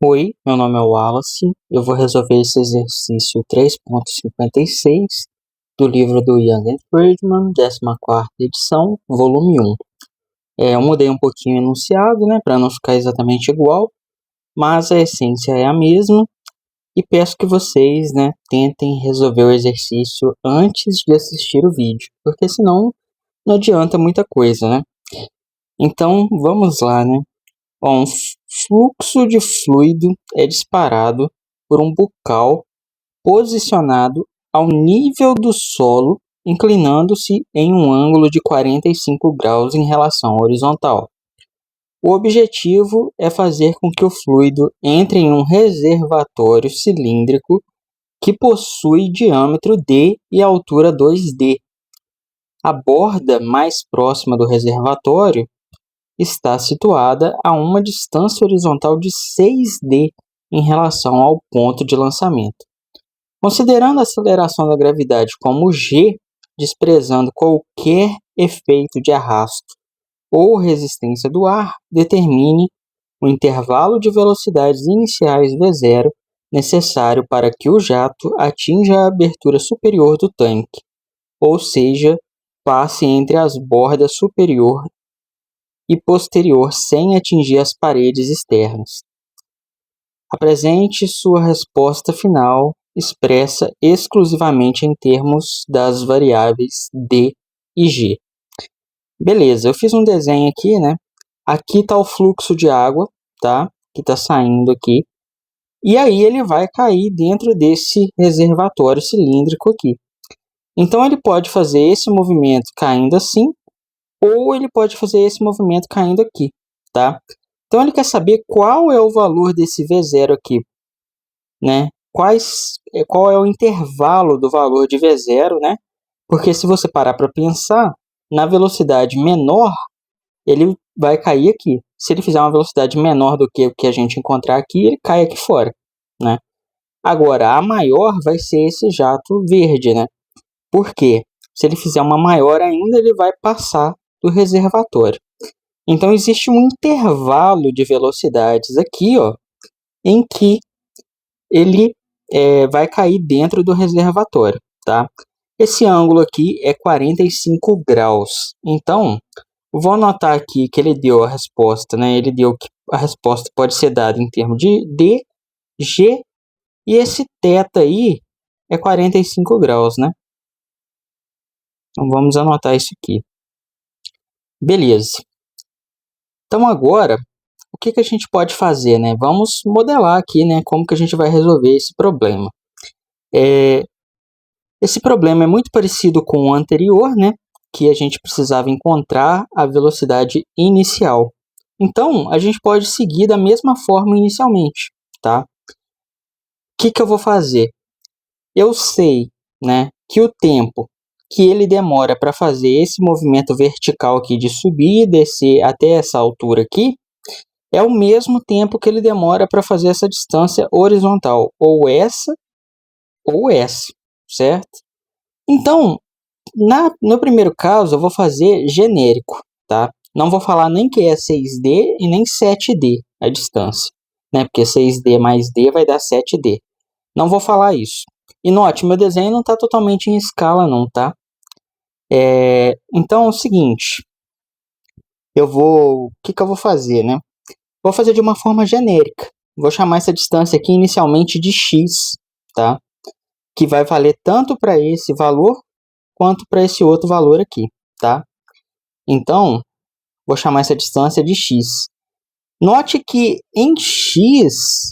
Oi, meu nome é Wallace. Eu vou resolver esse exercício 3.56 do livro do Young and Friedman, 14ª edição, volume 1. Eu mudei um pouquinho o enunciado, para não ficar exatamente igual, mas a essência é a mesma. E peço que vocês, tentem resolver o exercício antes de assistir o vídeo, porque senão não adianta muita coisa, Então, vamos lá, Um fluxo de fluido é disparado por um bucal posicionado ao nível do solo, inclinando-se em um ângulo de 45 graus em relação à horizontal. O objetivo é fazer com que o fluido entre em um reservatório cilíndrico que possui diâmetro d e altura 2d. A borda mais próxima do reservatório está situada a uma distância horizontal de 6d em relação ao ponto de lançamento. Considerando a aceleração da gravidade como g, desprezando qualquer efeito de arrasto ou resistência do ar, determine o intervalo de velocidades iniciais v0 necessário para que o jato atinja a abertura superior do tanque, ou seja, passe entre as bordas superior e posterior sem atingir as paredes externas. Apresente sua resposta final expressa exclusivamente em termos das variáveis d e g. Beleza, eu fiz um desenho aqui, Aqui está o fluxo de água, tá? Que está saindo aqui. E aí ele vai cair dentro desse reservatório cilíndrico aqui. Então ele pode fazer esse movimento caindo assim, ou ele pode fazer esse movimento caindo aqui, tá? Então ele quer saber qual é o valor desse V0 aqui, qual é o intervalo do valor de V0, Porque se você parar para pensar, na velocidade menor, ele vai cair aqui. Se ele fizer uma velocidade menor do que o que a gente encontrar aqui, ele cai aqui fora, Agora, a maior vai ser esse jato verde, Por quê? Se ele fizer uma maior ainda, ele vai passar do reservatório. Então, existe um intervalo de velocidades aqui, em que ele vai cair dentro do reservatório, tá? Esse ângulo aqui é 45 graus. Então, vou anotar aqui que ele deu a resposta, Ele deu que a resposta pode ser dada em termos de D, G, e esse θ aí é 45 graus, Então, vamos anotar isso aqui. Beleza. Então, agora, o que a gente pode fazer, Vamos modelar aqui, como que a gente vai resolver esse problema. Esse problema é muito parecido com o anterior, Que a gente precisava encontrar a velocidade inicial. Então, a gente pode seguir da mesma forma inicialmente, tá? O que eu vou fazer? Eu sei, que o tempo que ele demora para fazer esse movimento vertical aqui de subir e descer até essa altura aqui, é o mesmo tempo que ele demora para fazer essa distância horizontal, ou essa, certo? Então, no primeiro caso, eu vou fazer genérico, tá? Não vou falar nem que é 6D e nem 7D a distância, Porque 6D mais D vai dar 7D. Não vou falar isso. E note, meu desenho não está totalmente em escala não, tá? Então é o seguinte, o que eu vou fazer, Vou fazer de uma forma genérica. Vou chamar essa distância aqui inicialmente de x, tá? Que vai valer tanto para esse valor quanto para esse outro valor aqui, tá? Então, vou chamar essa distância de x. Note que em x,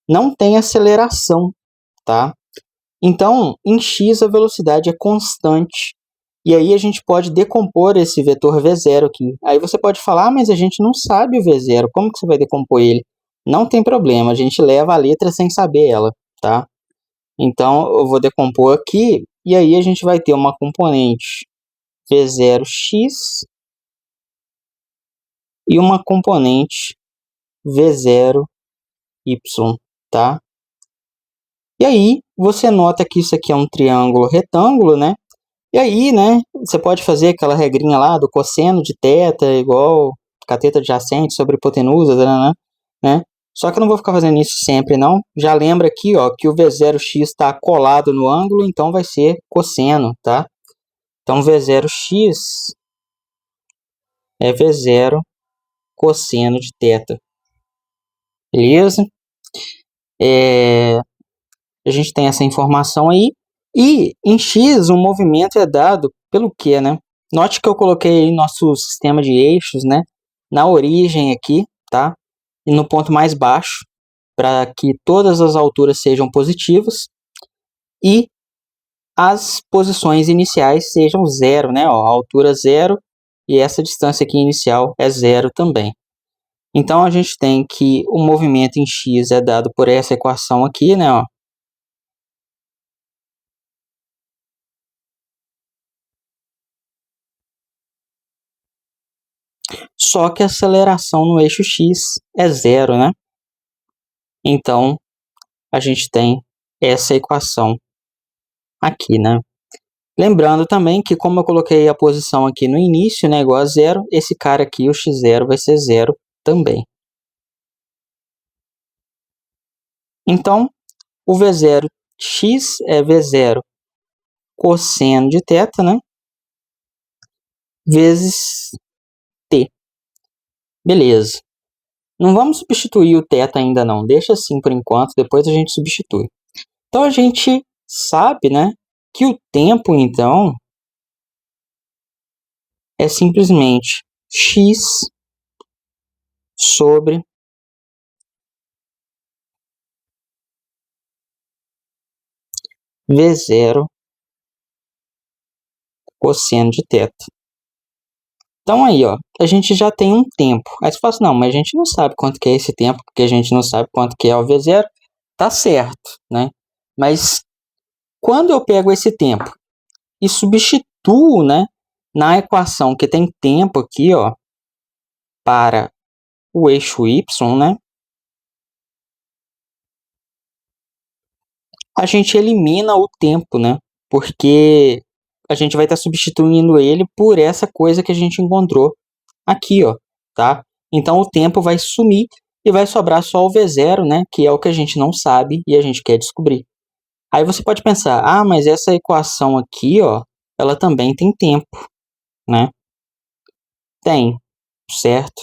não tem aceleração, tá? Então, em x a velocidade é constante. E aí a gente pode decompor esse vetor V0 aqui. Aí você pode falar, mas a gente não sabe o V0, como que você vai decompor ele? Não tem problema, a gente leva a letra sem saber ela, tá? Então, eu vou decompor aqui, e aí a gente vai ter uma componente V0x e uma componente V0y, tá? E aí, você nota que isso aqui é um triângulo retângulo, E aí, você pode fazer aquela regrinha lá do cosseno de θ igual cateto adjacente sobre hipotenusa, Só que eu não vou ficar fazendo isso sempre, não. Já lembra aqui, ó, que o V0x está colado no ângulo, então vai ser cosseno, tá? Então, V0x é V0 cosseno de θ. Beleza? A gente tem essa informação aí. E em x o movimento é dado pelo quê, né? Note que eu coloquei aí nosso sistema de eixos, né? Na origem aqui, tá? E no ponto mais baixo, para que todas as alturas sejam positivas. E as posições iniciais sejam zero, né? Ó, a altura zero e essa distância aqui inicial é zero também. Então, a gente tem que o movimento em x é dado por essa equação aqui, né? Ó. Só que a aceleração no eixo x é zero, né? Então, a gente tem essa equação aqui, né? Lembrando também que, como eu coloquei a posição aqui no início, né, igual a zero, esse cara aqui, o x0, vai ser zero também. Então, o V0x é V0 cosseno de θ, né? Vezes t. Beleza. Não vamos substituir o θ ainda não. Deixa assim por enquanto, depois a gente substitui. Então, a gente sabe, né, que o tempo, então, é simplesmente x sobre V0 cosseno de θ. Então aí, ó, a gente já tem um tempo. Aí você fala assim, não, mas a gente não sabe quanto que é esse tempo, porque a gente não sabe quanto que é o V0. Tá certo, né? Mas quando eu pego esse tempo e substituo, né, na equação que tem tempo aqui, ó, para o eixo y, né, a gente elimina o tempo, né? Porque a gente vai estar substituindo ele por essa coisa que a gente encontrou aqui, ó, tá? Então o tempo vai sumir e vai sobrar só o V0, né? Que é o que a gente não sabe e a gente quer descobrir. Aí você pode pensar, ah, mas essa equação aqui, ó, ela também tem tempo, né? Tem, certo?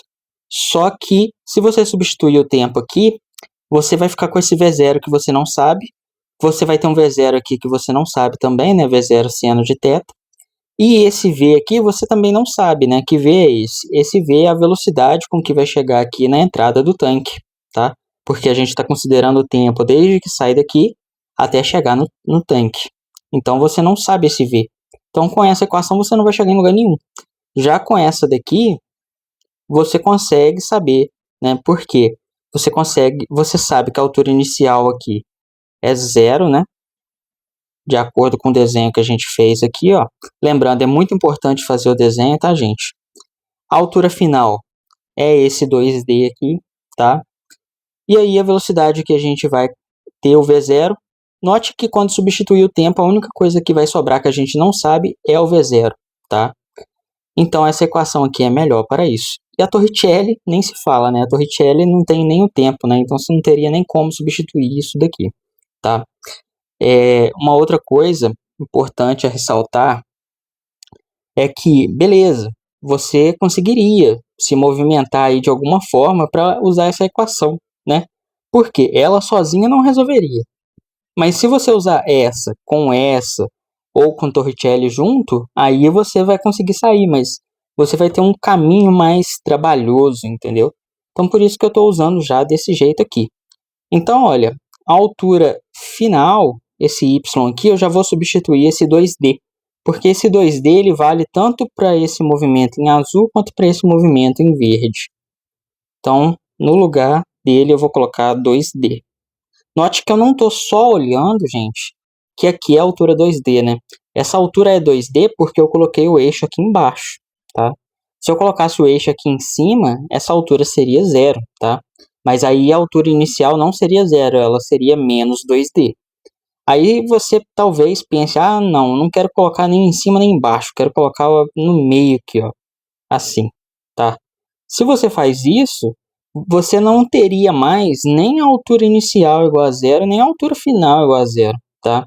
Só que se você substituir o tempo aqui, você vai ficar com esse V0 que você não sabe. Você vai ter um V0 aqui que você não sabe também, né? V0 seno de θ. E esse V aqui você também não sabe, né? Que V é esse? Esse V é a velocidade com que vai chegar aqui na entrada do tanque, tá? Porque a gente está considerando o tempo desde que sai daqui até chegar no tanque. Então você não sabe esse V. Então com essa equação você não vai chegar em lugar nenhum. Já com essa daqui, você consegue saber, né? Por quê? Você sabe que a altura inicial aqui é zero, né? De acordo com o desenho que a gente fez aqui, ó. Lembrando, é muito importante fazer o desenho, tá, gente? A altura final é esse 2D aqui, tá? E aí a velocidade que a gente vai ter o V0. Note que quando substituir o tempo, a única coisa que vai sobrar que a gente não sabe é o V0, tá? Então essa equação aqui é melhor para isso. E a Torricelli nem se fala, né? A Torricelli não tem nem o tempo, né? Então você não teria nem como substituir isso daqui, tá? Uma outra coisa importante a ressaltar é que, beleza, você conseguiria se movimentar aí de alguma forma para usar essa equação, né? Porque ela sozinha não resolveria. Mas se você usar essa ou com Torricelli junto, aí você vai conseguir sair, mas você vai ter um caminho mais trabalhoso, entendeu? Então por isso que eu estou usando já desse jeito aqui. Então, olha, a altura final, esse y aqui, eu já vou substituir esse 2D. Porque esse 2D ele vale tanto para esse movimento em azul quanto para esse movimento em verde. Então, no lugar dele eu vou colocar 2D. Note que eu não estou só olhando, gente, que aqui é a altura 2D, né? Essa altura é 2D porque eu coloquei o eixo aqui embaixo, tá? Se eu colocasse o eixo aqui em cima, essa altura seria zero, tá? Mas aí a altura inicial não seria zero, ela seria menos 2D. Aí você talvez pense, ah, não quero colocar nem em cima nem embaixo, quero colocar no meio aqui, ó, assim, tá? Se você faz isso, você não teria mais nem a altura inicial igual a zero, nem a altura final igual a zero, tá?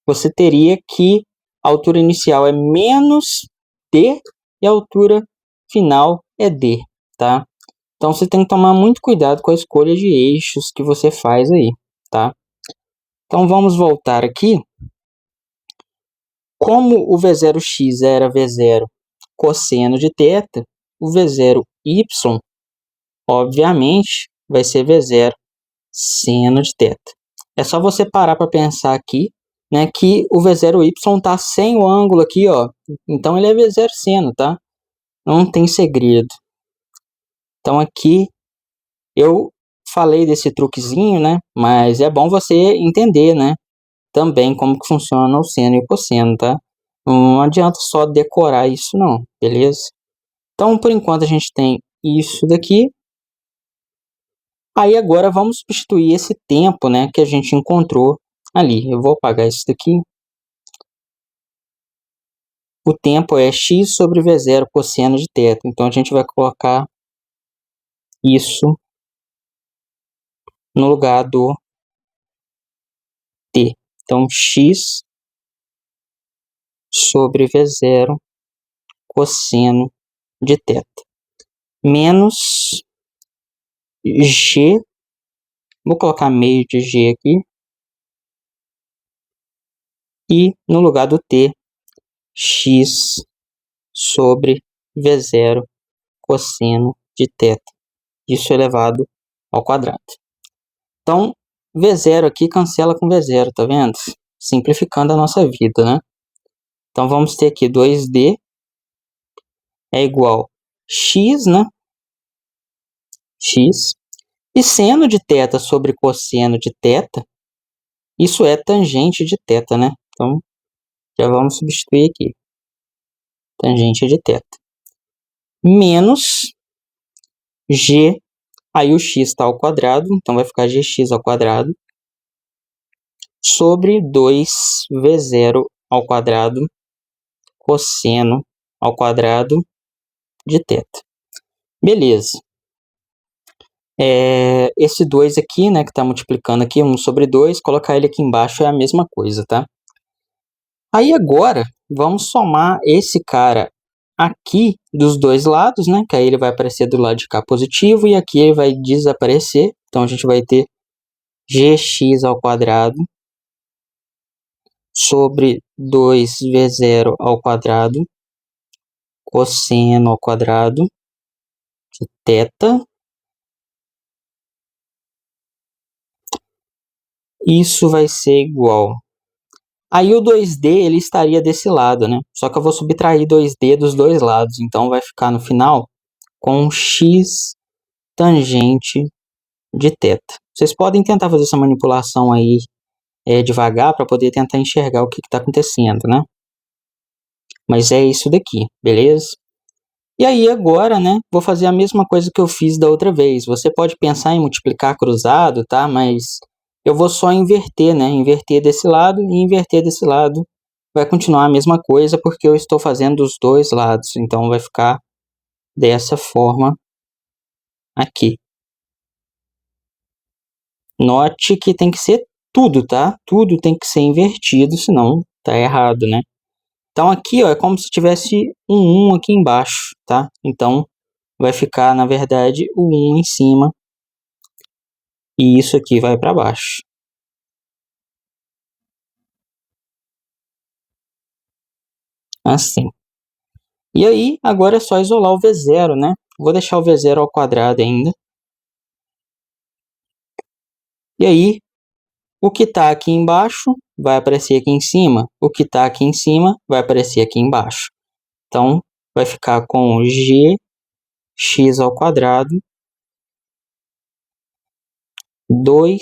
Você teria que a altura inicial é menos d e a altura final é d, tá? Então você tem que tomar muito cuidado com a escolha de eixos que você faz aí, tá? Então vamos voltar aqui. Como o V0x era V0 cosseno de θ, o V0y, obviamente, vai ser V0 seno de θ. É só você parar para pensar aqui, né, que o V0y está sem o ângulo aqui, ó. Então ele é V0 seno, tá? Não tem segredo. Então aqui eu falei desse truquezinho, né? Mas é bom você entender, né? Também como que funciona o seno e o cosseno, tá? Não adianta só decorar isso não, beleza? Então, por enquanto, a gente tem isso daqui. Aí agora vamos substituir esse tempo, né, que a gente encontrou ali. Eu vou apagar isso daqui. O tempo é x sobre V0 cosseno de θ. Então, a gente vai colocar isso no lugar do t. Então, x sobre V0 cosseno de θ. Menos g, vou colocar meio de g aqui. E no lugar do t, x sobre V0 cosseno de θ. Isso elevado ao quadrado. Então, V0 aqui cancela com V0, tá vendo? Simplificando a nossa vida, né? Então, vamos ter aqui 2D é igual x, né? X. E seno de θ sobre cosseno de θ, isso é tangente de θ, né? Então, já vamos substituir aqui. Tangente de θ. Menos g, aí o x está ao quadrado, então vai ficar gx ao quadrado, sobre 2v0 ao quadrado cosseno ao quadrado de θ. Beleza. Esse 2 aqui, né, que está multiplicando aqui, 1 sobre 2, colocar ele aqui embaixo é a mesma coisa, tá? Aí agora, vamos somar esse cara aqui dos dois lados, né? Que aí ele vai aparecer do lado de cá positivo e aqui ele vai desaparecer. Então, a gente vai ter gx ao quadrado sobre 2v0 ao quadrado cosseno ao quadrado de θ. Isso vai ser igual. Aí o 2D ele estaria desse lado, né? Só que eu vou subtrair 2D dos dois lados. Então vai ficar no final com x tangente de θ. Vocês podem tentar fazer essa manipulação aí devagar para poder tentar enxergar o que está acontecendo, né? Mas é isso daqui, beleza? E aí agora, né, vou fazer a mesma coisa que eu fiz da outra vez. Você pode pensar em multiplicar cruzado, tá? Mas eu vou só inverter, né? Inverter desse lado e inverter desse lado. Vai continuar a mesma coisa porque eu estou fazendo dos dois lados. Então vai ficar dessa forma aqui. Note que tem que ser tudo, tá? Tudo tem que ser invertido, senão tá errado, né? Então aqui, ó, é como se tivesse um 1 aqui embaixo, tá? Então vai ficar, na verdade, o 1 em cima e isso aqui vai para baixo. Assim. E aí, agora é só isolar o V0, né? Vou deixar o V0 ao quadrado ainda. E aí, o que está aqui embaixo vai aparecer aqui em cima. O que está aqui em cima vai aparecer aqui embaixo. Então, vai ficar com gx ao quadrado 2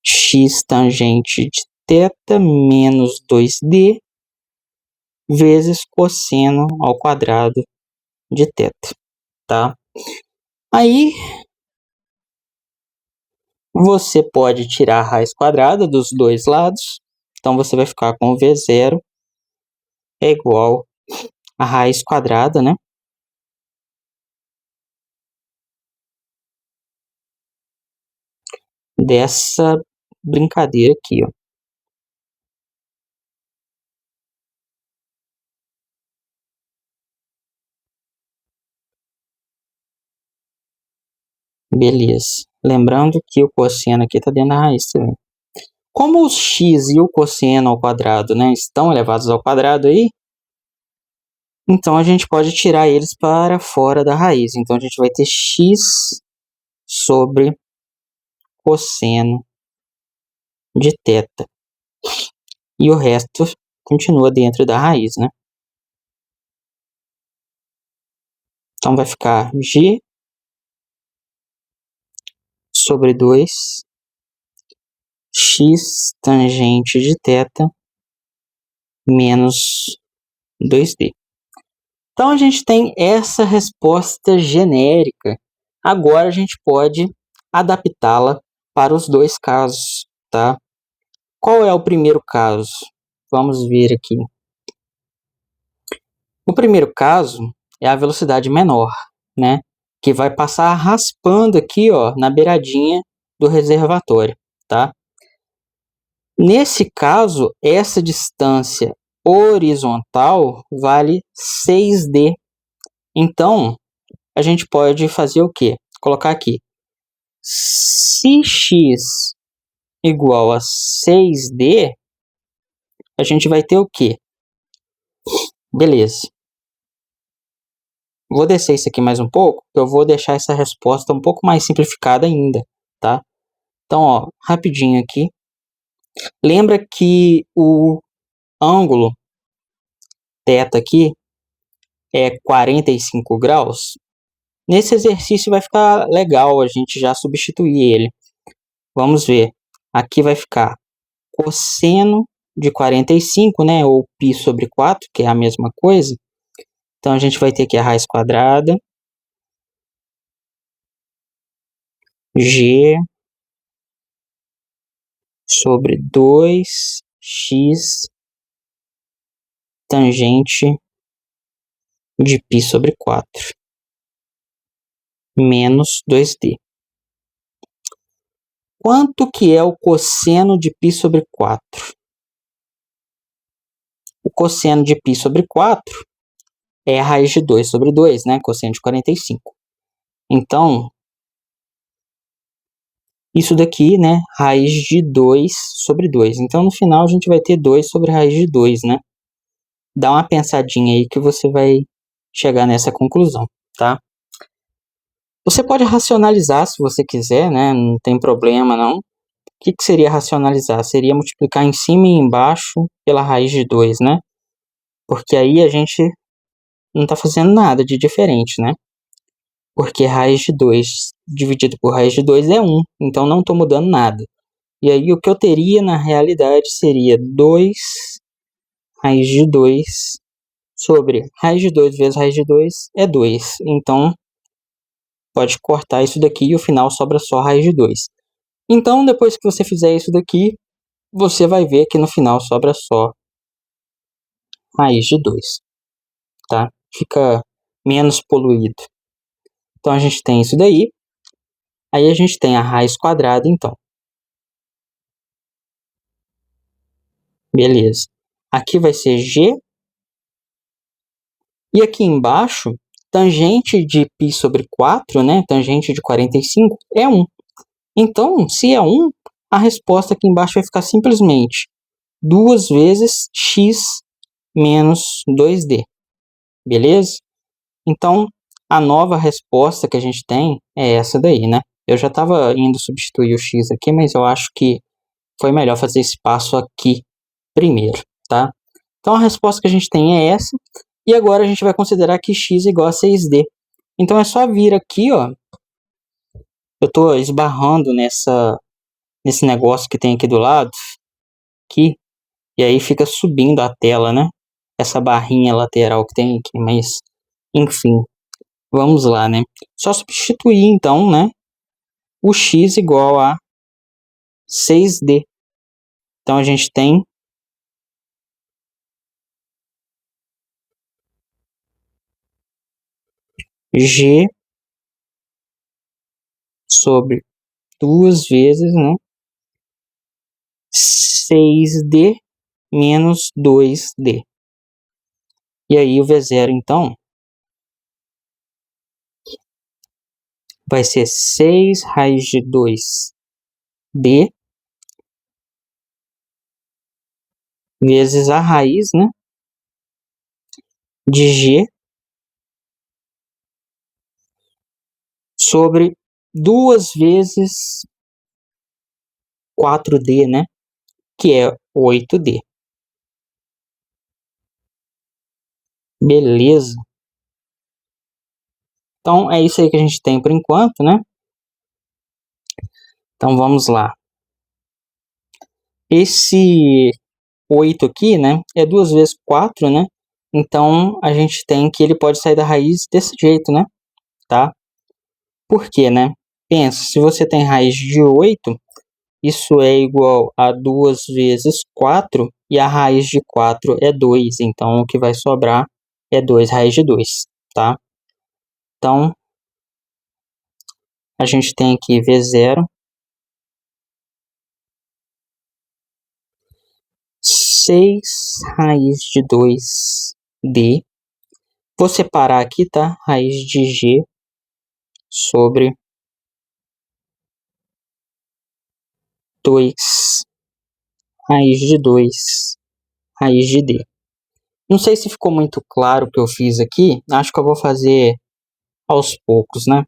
x tangente de θ menos 2d vezes cosseno ao quadrado de θ, tá? Aí, você pode tirar a raiz quadrada dos dois lados, então você vai ficar com V0 é igual a raiz quadrada, né? dessa brincadeira aqui, ó. Beleza. Lembrando que o cosseno aqui está dentro da raiz também. Como os x e o cosseno ao quadrado, né, estão elevados ao quadrado aí, então a gente pode tirar eles para fora da raiz. Então a gente vai ter x sobre cosseno de θ. E o resto continua dentro da raiz, né? Então vai ficar g sobre 2 x tangente de θ menos 2d. Então a gente tem essa resposta genérica. Agora a gente pode adaptá-la para os dois casos, tá? Qual é o primeiro caso? Vamos ver aqui. O primeiro caso é a velocidade menor, né? Que vai passar raspando aqui, ó, na beiradinha do reservatório, tá? Nesse caso, essa distância horizontal vale 6d. Então, a gente pode fazer o quê? Colocar aqui. Se x igual a 6d, a gente vai ter o quê? Beleza. Vou descer isso aqui mais um pouco, eu vou deixar essa resposta um pouco mais simplificada ainda, tá? Então, ó, rapidinho aqui. Lembra que o ângulo θ aqui é 45 graus? Nesse exercício vai ficar legal a gente já substituir ele. Vamos ver. Aqui vai ficar cosseno de 45, né? Ou π sobre 4, que é a mesma coisa. Então, a gente vai ter aqui a raiz quadrada. G sobre 2x tangente de π sobre 4 menos 2d. Quanto que é o cosseno de π sobre 4? O cosseno de π sobre 4 é a raiz de 2 sobre 2, né? Cosseno de 45. Então, isso daqui, né? Raiz de 2 sobre 2. Então, no final, a gente vai ter 2 sobre raiz de 2, né? Dá uma pensadinha aí que você vai chegar nessa conclusão, tá? Você pode racionalizar se você quiser, né? Não tem problema, não. O que seria racionalizar? Seria multiplicar em cima e embaixo pela raiz de 2, né? Porque aí a gente não está fazendo nada de diferente, né? Porque raiz de 2 dividido por raiz de 2 é 1, então não estou mudando nada. E aí o que eu teria na realidade seria 2 raiz de 2 sobre raiz de 2 vezes raiz de 2 é 2. Então, pode cortar isso daqui e o final sobra só raiz de 2. Então, depois que você fizer isso daqui, você vai ver que no final sobra só raiz de 2, tá? Fica menos poluído. Então, a gente tem isso daí. Aí a gente tem a raiz quadrada, então. Beleza. Aqui vai ser G. E aqui embaixo, tangente de π sobre 4, né? Tangente de 45 é 1. Então, se é 1, a resposta aqui embaixo vai ficar simplesmente 2 vezes x menos 2d. Beleza? Então, a nova resposta que a gente tem é essa daí, né? Eu já estava indo substituir o x aqui, mas eu acho que foi melhor fazer esse passo aqui primeiro, tá? Então, a resposta que a gente tem é essa. E agora a gente vai considerar que x é igual a 6d. Então, é só vir aqui, ó. Eu estou esbarrando nesse negócio que tem aqui do lado. Aqui. E aí fica subindo a tela, né? Essa barrinha lateral que tem aqui. Mas, enfim. Vamos lá, né? Só substituir, então, né? O x igual a 6d. Então, a gente tem g sobre 2 vezes, né, 6D menos 2D. E aí o V0, então, vai ser 6 raiz de 2D vezes a raiz, né, de G sobre 2 vezes 4D, né, que é 8D. Beleza. Então, é isso aí que a gente tem por enquanto, né? Então, vamos lá. Esse 8 aqui, né, é 2 vezes 4, né? Então, a gente tem que ele pode sair da raiz desse jeito, né? Tá? Por quê, né? Pensa, se você tem raiz de 8, isso é igual a 2 vezes 4, e a raiz de 4 é 2. Então, o que vai sobrar é 2 raiz de 2, tá? Então, a gente tem aqui V0, 6 raiz de 2D. Vou separar aqui, tá? Raiz de G sobre 2 raiz de 2 raiz de D. Não sei se ficou muito claro o que eu fiz aqui. Acho que eu vou fazer aos poucos, né?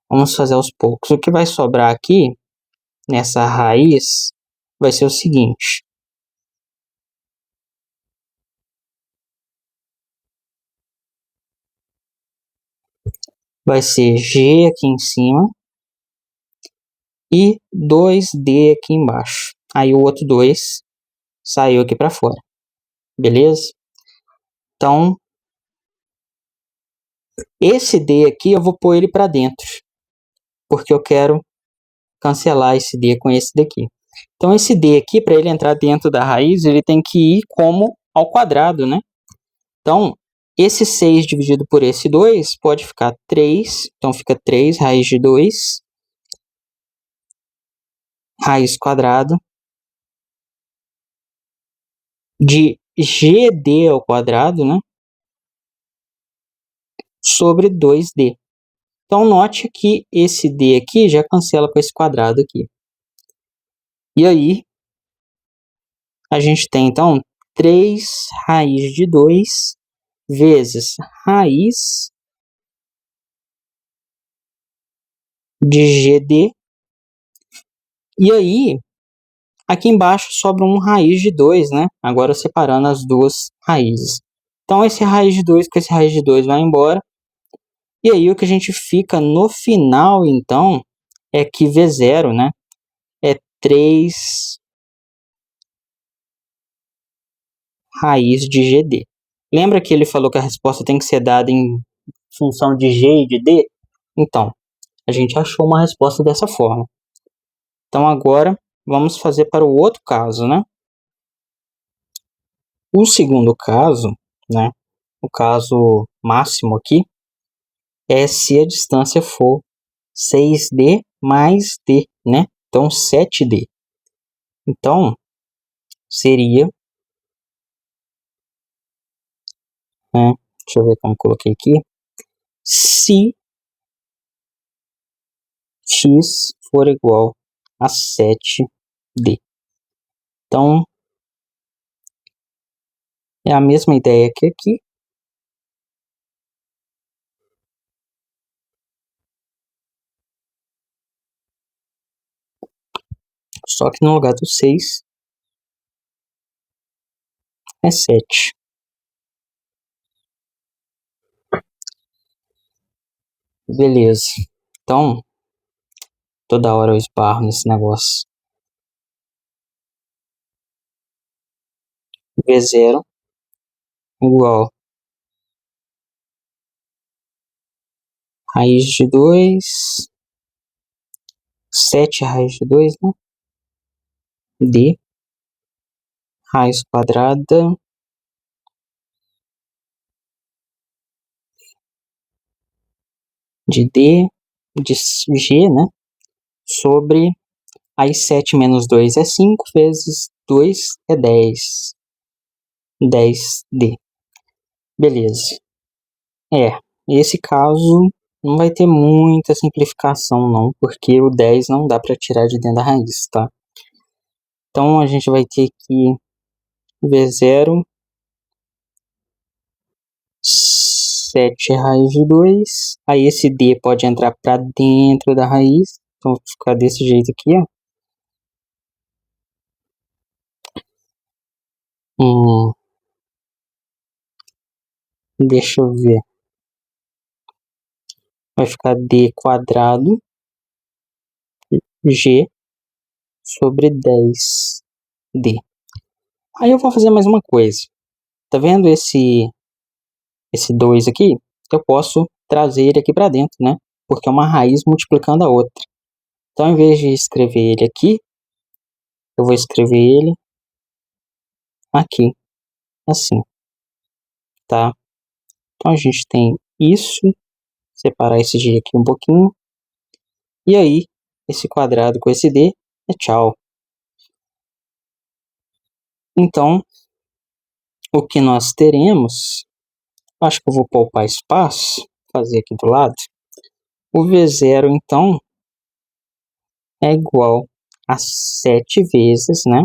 Vamos fazer aos poucos. O que vai sobrar aqui, nessa raiz, vai ser o seguinte. Vai ser G aqui em cima e 2D aqui embaixo. Aí o outro 2 saiu aqui para fora. Beleza? Então, esse D aqui eu vou pôr ele para dentro, porque eu quero cancelar esse D com esse daqui. Então, esse D aqui, para ele entrar dentro da raiz, ele tem que ir como ao quadrado, né? Então, esse 6 dividido por esse 2 pode ficar 3. Então, fica 3 raiz de 2, raiz quadrada, de GD ao quadrado, né? Sobre 2D. Então, note que esse D aqui já cancela com esse quadrado aqui. E aí, a gente tem, então, 3 raiz de 2 vezes raiz de GD. E aí, aqui embaixo sobra um raiz de 2, né? Agora separando as duas raízes. Então, esse raiz de 2 com esse raiz de 2 vai embora. E aí, o que a gente fica no final, então, é que V0, né? É 3 raiz de GD. Lembra que ele falou que a resposta tem que ser dada em função de G e de D? Então, a gente achou uma resposta dessa forma. Então, agora, vamos fazer para o outro caso, né? O segundo caso, né? O caso máximo aqui, é se a distância for 6D mais D, né? Então, 7D. Então, seria, né? Deixa eu ver como coloquei aqui. Se x for igual a 7D. Então, é a mesma ideia que aqui. Só que no lugar do 6 é 7. Beleza. Então, toda hora eu esbarro nesse negócio. V0 igual raiz de 2, 7 raiz de 2, né? D, raiz quadrada de D, de G, né? sobre as 7 menos 2 é 5, vezes 2 é 10. 10D. Beleza. Esse caso não vai ter muita simplificação não, porque o 10 não dá para tirar de dentro da raiz, tá? Então a gente vai ter que V0, 7 raiz de 2. Aí esse D pode entrar para dentro da raiz. Então vai ficar desse jeito aqui, ó. Deixa eu ver. Vai ficar D quadrado G sobre 10D. Aí eu vou fazer mais uma coisa. Tá vendo esse 2 aqui? Eu posso trazer ele aqui para dentro, né? Porque é uma raiz multiplicando a outra. Então, em vez de escrever ele aqui, eu vou escrever ele aqui, assim, tá? Então, a gente tem isso, separar esse G aqui um pouquinho. E aí, esse quadrado com esse D é tchau. Então, o que nós teremos, acho que eu vou poupar espaço, fazer aqui do lado. O V0, então, é igual a 7 vezes, né,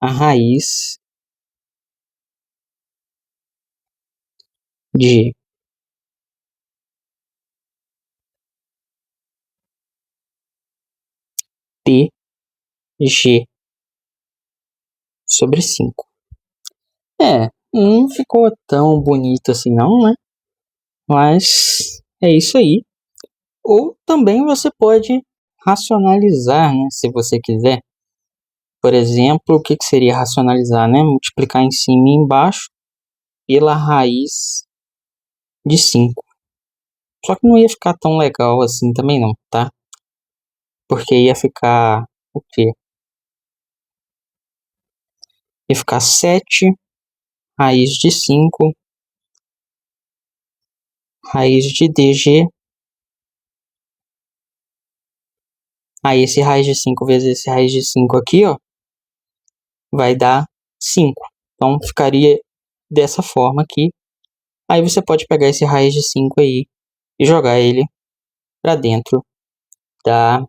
a raiz de TG sobre 5. Não ficou tão bonito assim não, né? Mas é isso aí. Ou também você pode racionalizar, né, se você quiser. Por exemplo, o que seria racionalizar, né? Multiplicar em cima e embaixo pela raiz de 5. Só que não ia ficar tão legal assim também não, tá? Porque ia ficar o quê? Ia ficar 7 raiz de 5 raiz de DG. Aí esse raiz de 5 vezes esse raiz de 5 aqui, ó, vai dar 5. Então ficaria dessa forma aqui. Aí você pode pegar esse raiz de 5 aí e jogar ele para dentro da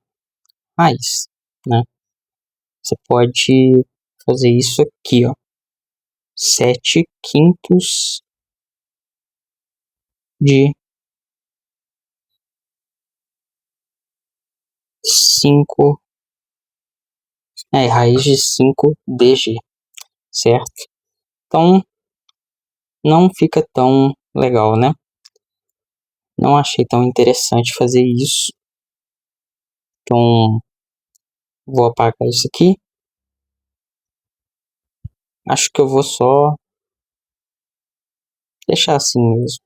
raiz, né? Você pode fazer isso aqui, ó. 7 quintos de 5, raiz de 5 DG, certo? Então, não fica tão legal, né? Não achei tão interessante fazer isso. Então, vou apagar isso aqui. Acho que eu vou só deixar assim mesmo.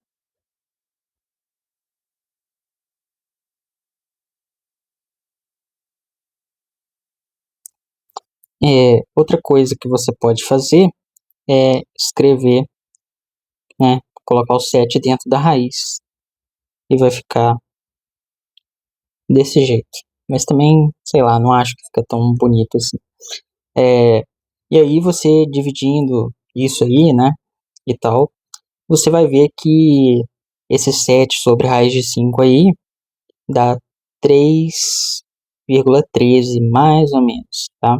Outra coisa que você pode fazer é escrever, né? Colocar o 7 dentro da raiz. E vai ficar desse jeito. Mas também, sei lá, não acho que fica tão bonito assim. E aí você dividindo isso aí, né? E tal, você vai ver que esse 7 sobre raiz de 5 aí dá 3,13 mais ou menos, tá?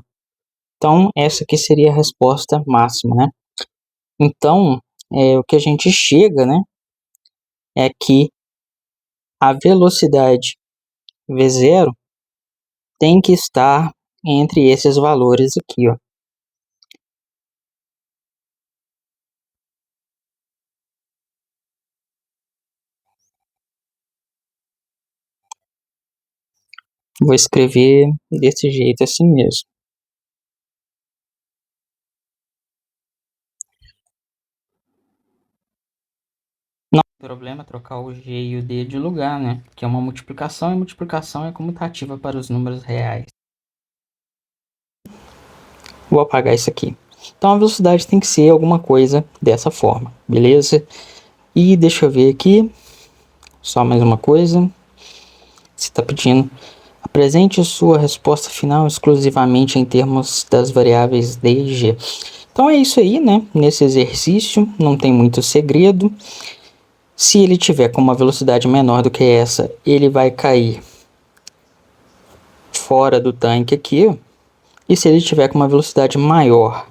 Então, essa aqui seria a resposta máxima, né? Então, o que a gente chega, né, é que a velocidade V0 tem que estar entre esses valores aqui, ó. Vou escrever desse jeito assim mesmo. Não tem problema trocar o G e o D de lugar, né? Que é uma multiplicação e multiplicação é comutativa para os números reais. Vou apagar isso aqui. Então a velocidade tem que ser alguma coisa dessa forma, beleza? E deixa eu ver aqui, só mais uma coisa. Você está pedindo Apresente sua resposta final exclusivamente em termos das variáveis d e g. Então é isso aí, né? Nesse exercício não tem muito segredo. Se ele tiver com uma velocidade menor do que essa, ele vai cair fora do tanque aqui. E se ele tiver com uma velocidade maior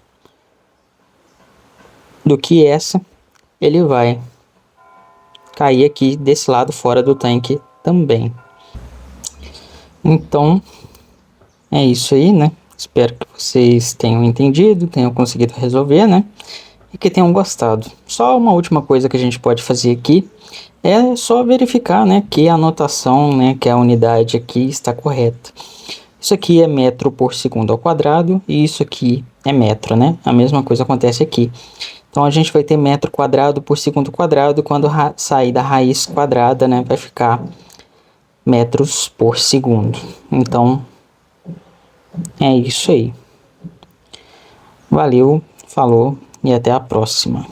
do que essa, ele vai cair aqui desse lado fora do tanque também. Então é isso aí, né? Espero que vocês tenham entendido, tenham conseguido resolver, né? E que tenham gostado. Só uma última coisa que a gente pode fazer aqui é só verificar, né, que a anotação, né, que a unidade aqui está correta. Isso aqui é metro por segundo ao quadrado e isso aqui é metro, né? A mesma coisa acontece aqui. Então a gente vai ter metro quadrado por segundo quadrado, quando sair da raiz quadrada, né, vai ficar metros por segundo. Então é isso aí. Valeu, falou e até a próxima.